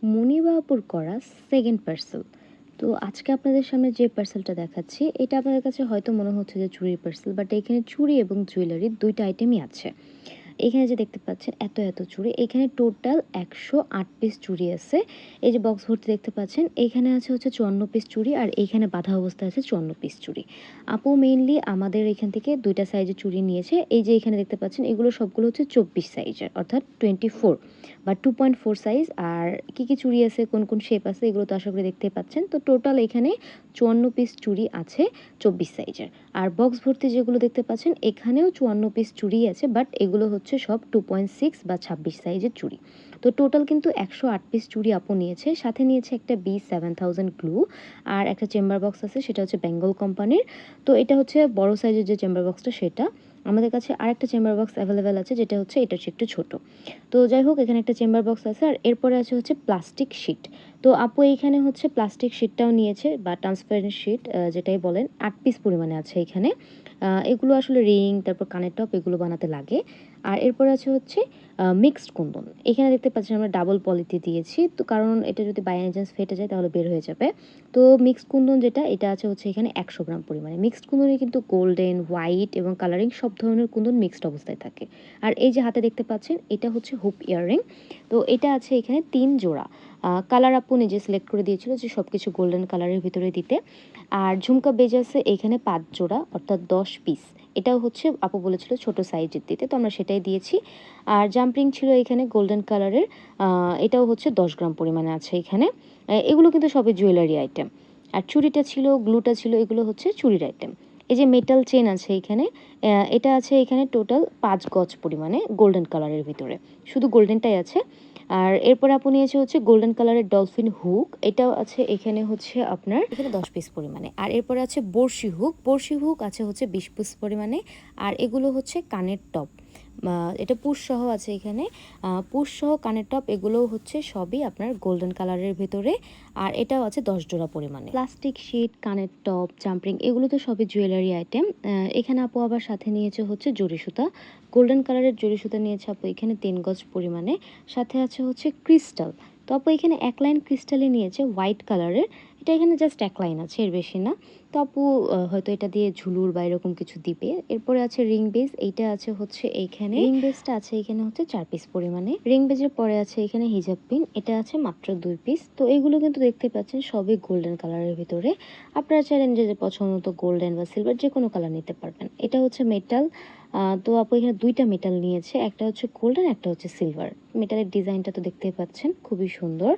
মুনিবা আপুর করা second parcel. তো আজকে আপনাদের সামনে যে পার্সেলটা দেখাচ্ছি এটা আপনাদের কাছে হয়তো মনে হচ্ছে যে চুরির পার্সেল, বাট এখানে চুড়ি এবং জুয়েলারি দুইটা আইটেমই আছে। এখানে যে দেখতে পাচ্ছেন এত চুড়ি, এখানে টোটাল 108 পিস চুড়ি আছে। এই যে বক্স ভর্তি দেখতে পাচ্ছেন, এখানে আছে হচ্ছে 54 পিস চুড়ি, আর এইখানে বাঁধা অবস্থায় আছে 54 পিস চুড়ি। আপু মেইনলি আমাদের এখান থেকে দুইটা সাইজের চুড়ি নিয়েছে। এই যে এখানে দেখতে পাচ্ছেন এগুলো সবগুলো হচ্ছে 24 সাইজের, অর্থাৎ 24 বা 2.4 সাইজ। আর কি চুড়ি আছে, কোন কোন শেপ আছে, এগুলো তো আশা করি দেখতেই পাচ্ছেন। তো টোটাল এখানে 54 পিস চুড়ি আছে 24 সাইজের। আর বক্স ভর্তি যেগুলো দেখতে পাচ্ছেন এখানেও 54 পিস চুড়ি আছে, বাট এগুলো হচ্ছে সব 2.6 বা 26 সাইজের চুড়ি। তো টোটাল কিন্তু 108 পিস চুড়ি আপু নিয়েছে। সাথে নিয়েছে একটা B7000 গ্লু, আর একটা চেম্বার বক্স আছে, সেটা হচ্ছে বেঙ্গল কোম্পানির। তো এটা হচ্ছে বড় সাইজের যে চেম্বার বক্সটা সেটা। আমাদের কাছে আরেকটা চেম্বার বক্স অ্যাভেলেবেল আছে, যেটা হচ্ছে এটার চেয়ে একটু ছোট। তো যাই হোক, এখানে একটা চেম্বার বক্স আছে, আর এরপরে আছে হচ্ছে প্লাস্টিক শিট। তো আপু এইখানে হচ্ছে প্লাস্টিক শিটটাও নিয়েছে, বা ট্রান্সপারেন্ট শিট যেটাই বলেন, 8 পিস পরিমাণে আছে এখানে। এগুলো আসলে রিং, তারপর কানের টপ, এগুলো বানাতে লাগে। আর এরপরে আছে হচ্ছে মিক্সড কুন্দন। এখানে দেখতে পাচ্ছেন আমরা ডাবল পলিতে দিয়েছি, তো কারণ এটা যদি বাই এনি চান্স ফেটে যায় তাহলে বের হয়ে যাবে। তো মিক্সড কুন্দন যেটা, এটা আছে হচ্ছে এখানে 100 গ্রাম পরিমাণে। মিক্সড কুন্দনে কিন্তু গোল্ডেন, হোয়াইট এবং কালারিং সব ধরনের কুন্দন মিক্সড অবস্থায় থাকে। আর এই যে হাতে দেখতে পাচ্ছেন এটা হচ্ছে হুপ ইয়াররিং। তো এটা আছে এখানে 3 জোড়া। কালার আপু নিজে সিলেক্ট করে দিয়েছিল যে সব কিছু গোল্ডেন কালারের ভিতরে দিতে। আর ঝুমকা বেজ আছে এখানে 5 জোড়া, অর্থাৎ 10 পিস। এটাও হচ্ছে আপু বলেছিল ছোট সাইজের দিতে, তো আমরা সেটাই দিয়েছি। আর জাম্পিং ছিল এখানে গোল্ডেন কালারের, এটাও হচ্ছে 10 গ্রাম পরিমাণে আছে এখানে। এগুলো কিন্তু সবই জুয়েলারি আইটেম। আর চুড়িটা ছিল, গ্লুটা ছিল, এগুলো হচ্ছে চুড়ির আইটেম। এই যে মেটাল চেন আছে এখানে, এটা আছে এখানে টোটাল 5 গজ পরিমাণে গোল্ডেন কালারের ভিতরে, শুধু গোল্ডেনটাই আছে। আর এরপরে আপু নিয়েছে হচ্ছে গোল্ডেন কালারের ডলফিন হুক, এটাও আছে এখানে হচ্ছে আপনার এখানে 10 পিস পরিমাণে। আর এরপরে আছে বর্ষি হুক, বর্ষি হুক আছে হচ্ছে 20 পিস পরিমাণে। আর এগুলো হচ্ছে কানের টপ, এটা পুশ সহ আছে এখানে, পুশ সহ কানের টপ, এগুলোও হচ্ছে সবই আপনার গোল্ডেন কালারের ভেতরে। আর এটাও আছে 10 জোড়া পরিমাণে। প্লাস্টিক শিট, কানের টপ, জাম্পিং, এগুলো তো সবই জুয়েলারি আইটেম। এখানে আপু আবার সাথে নিয়েছে হচ্ছে জরি সুতা, গোল্ডেন কালারের জরি সুতা নিয়েছে আপু এখানে 3 গজ পরিমাণে। সাথে আছে হচ্ছে ক্রিস্টাল। তো আপু এখানে এক লাইন ক্রিস্টালই নিয়েছে হোয়াইট কালারের। এটা এখানে জাস্ট এক লাইন আছে, এর বেশি না। তো আপু হয়তো এটা দিয়ে ঝুলুর বা এরকম কিছু দিবে। এরপরে আছে রিং বেজ, এইটা আছে হচ্ছে এইখানে রিং বেজটা আছে এখানে হচ্ছে 4 পিস পরিমাণে। রিং বেজের পরে আছে এখানে হিজাব পিন, এটা আছে মাত্র 2 পিস। তো এগুলো কিন্তু দেখতে পাচ্ছেন সবই গোল্ডেন কালারের ভিতরে। আপনারা চাইলেন যে পছন্দ মতো গোল্ডেন বা সিলভার যে কোনো কালার নিতে পারবেন। এটা হচ্ছে মেটাল। তো আপু এখানে দুইটা মেটাল নিয়েছে, একটা হচ্ছে গোল্ডেন, একটা হচ্ছে সিলভার। মেটালের ডিজাইনটা তো দেখতেই পাচ্ছেন, খুবই সুন্দর।